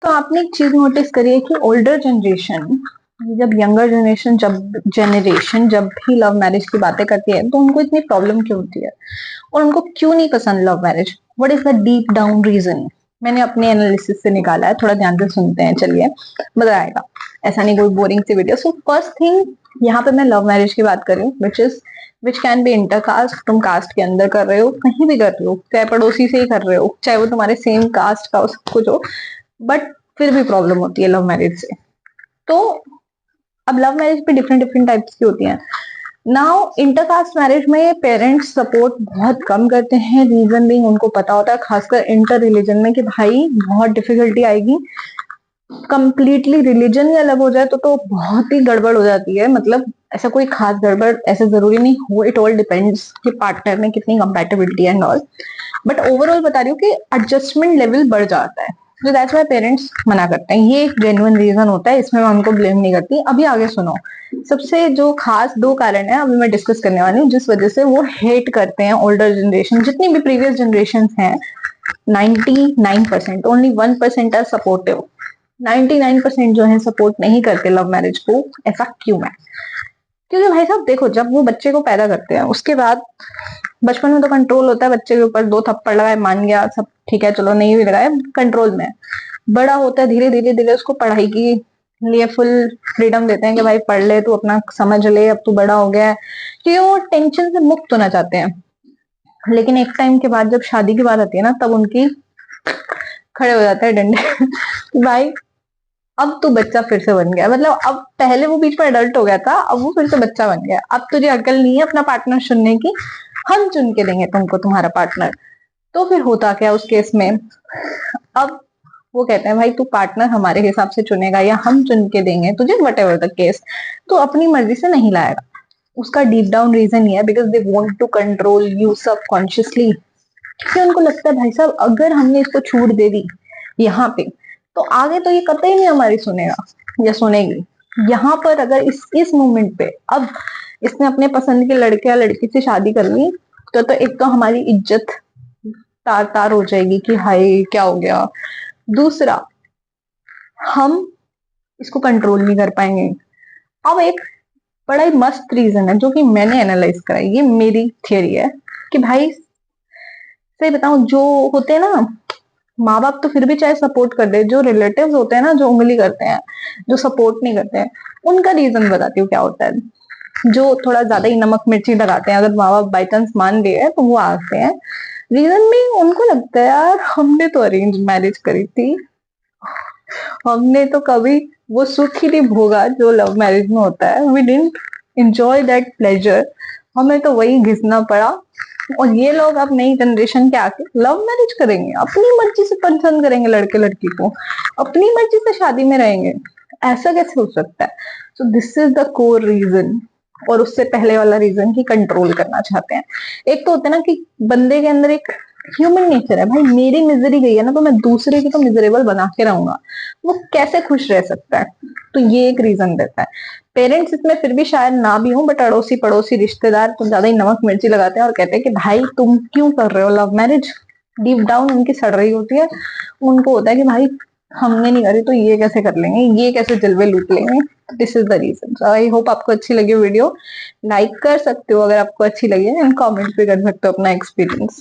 तो आपने एक चीज नोटिस करी है कि ओल्डर जनरेशन जब यंगर जनरेशन जब भी लव मैरिज की बातें करती है तो उनको इतनी प्रॉब्लम क्यों होती है और उनको क्यों नहीं पसंद love marriage? What is the deep down reason? मैंने अपने एनालिसिस से निकाला है, थोड़ा ध्यान से सुनते हैं, चलिए मजा आएगा, ऐसा नहीं कोई बोरिंग सी वीडियो। सो फर्स्ट थिंग, यहाँ पे मैं लव मैरिज की बात कर रही हूँ विच कैन बी इंटरकास्ट। तुम कास्ट के अंदर कर रहे हो, कहीं भी कर रहे हो, चाहे पड़ोसी से ही कर रहे हो, चाहे वो तुम्हारे सेम कास्ट का हो, सब कुछ हो, बट फिर भी प्रॉब्लम होती है लव मैरिज से। तो अब लव मैरिज भी डिफरेंट डिफरेंट टाइप्स की होती हैं। नाउ इंटरकास्ट मैरिज में पेरेंट्स सपोर्ट बहुत कम करते हैं, रीजन भी उनको पता होता है, खासकर इंटर रिलीजन में, कि भाई बहुत डिफिकल्टी आएगी। कंप्लीटली रिलीजन ही अलग हो जाए तो बहुत ही गड़बड़ हो जाती है। मतलब ऐसा कोई खास गड़बड़ ऐसा जरूरी नहीं हो, इट ऑल डिपेंड्स कि पार्टनर में कितनी compatibility and all, but overall बता रही हूँ कि एडजस्टमेंट लेवल बढ़ जाता है। तो दैट्स व्हाई पेरेंट्स मना करते हैं, ये एक जेन्युइन रीजन होता है, इसमें मैं उनको ब्लेम नहीं करती। अभी आगे सुनो, सबसे जो खास दो कारण है अभी मैं डिस्कस करने वाली हूँ जिस वजह से वो हेट करते हैं ओल्डर जनरेशन। जितनी भी प्रीवियस जनरेशन हैं, 99%, ओनली 1% आर सपोर्टिव। 99% जो है सपोर्ट नहीं करते लव मैरिज को। ऐसा क्यों है? क्योंकि भाई साहब देखो, जब वो बच्चे को पैदा करते हैं उसके बाद बचपन में तो कंट्रोल होता है बच्चे के ऊपर, दो थप्पड़ लगाए मान गया, सब ठीक है, चलो नहीं भी लगाए कंट्रोल में। बड़ा होता है, धीरे धीरे धीरे उसको पढ़ाई की लिए फुल फ्रीडम देते हैं कि भाई पढ़ ले, तू अपना समझ ले, अब तू बड़ा हो गया है, क्योंकि वो टेंशन से मुक्त होना चाहते हैं। लेकिन एक टाइम के बाद जब शादी की बात आती है ना, तब उनकी खड़े हो जाते हैं डंडे भाई अब तू बच्चा फिर से बन गया। मतलब अब पहले वो बीच में अडल्ट हो गया था, अब वो फिर से बच्चा बन गया। अब तुझे अकल नहीं है अपना पार्टनर चुनने की, हम चुन के देंगे तुमको तुम्हारा पार्टनर। तो फिर होता क्या उस केस में, अब वो कहते हैं भाई तू पार्टनर हमारे हिसाब से चुनेगा या हम चुन के देंगे तुझे, वट एवर द केस, तो अपनी मर्जी से नहीं लाएगा। उसका डीप डाउन रीजन ये है, because they want to control you subconsciously. क्योंकि उनको लगता है भाई साहब अगर हमने इसको छूट दे दी यहाँ पे, तो आगे तो ये कतई नहीं हमारी सुनेगा या सुनेगी। यहाँ पर अगर इस मोमेंट पे अब इसने अपने पसंद के लड़के या लड़की से शादी कर ली, तो एक तो हमारी इज्जत तार तार हो जाएगी कि हाय क्या हो गया। दूसरा, हम इसको कंट्रोल नहीं कर पाएंगे। अब एक बड़ा ही मस्त रीजन है जो कि मैंने एनालाइज करा है, ये मेरी थियरी है कि भाई सही बताऊं, जो होते हैं ना माँ बाप, तो फिर भी चाहे सपोर्ट कर दे, जो रिलेटिव्स होते हैं ना जो उंगली करते हैं, जो सपोर्ट नहीं करते हैं, उनका रीजन बताती हूँ क्या होता है। जो थोड़ा ज्यादा ही नमक मिर्ची लगाते हैं, अगर माँ बाप बाई चांस मान लिए तो वो आते हैं रीजन में। उनको लगता है यार हमने तो अरेंज मैरिज करी थी, हमने तो कभी वो सुख ही नहीं भोगा जो लव मैरिज में होता है, we didn't enjoy that pleasure, हमें तो वही घिसना पड़ा। और ये लोग अब नई जनरेशन के आके लव मैरिज करेंगे, अपनी मर्जी से पसंद करेंगे लड़के लड़की को, अपनी मर्जी से शादी में रहेंगे। ऐसा कैसे हो सकता है? So this is the core reason. और उससे पहले वाला रीजन कि कंट्रोल करना चाहते हैं। एक तो होता है ना कि बंदे के अंदर एक ह्यूमन नेचर है, भाई मेरी मिजरी गई है ना तो मैं दूसरे की तो मिजरेबल बना के रहूंगा। वो कैसे खुश रह सकता है? तो ये एक रीजन देता है। पेरेंट्स इसमें फिर भी शायद ना भी हो, बट अड़ोसी पड़ोसी रिश्तेदार तो ज्यादा ही नमक मिर्ची लगाते हैं और कहते हैं कि भाई तुम क्यों कर रहे हो लव मैरिज। डीप डाउन उनकी सड़ रही होती है, उनको होता है कि भाई हमने नहीं करी तो ये कैसे कर लेंगे, ये कैसे जलवे लूट लेंगे। This is the reason. I hope आपको अच्छी लगी वीडियो। लाइक कर सकते हो अगर आपको अच्छी लगी है, एंड कमेंट भी कर सकते हो अपना एक्सपीरियंस।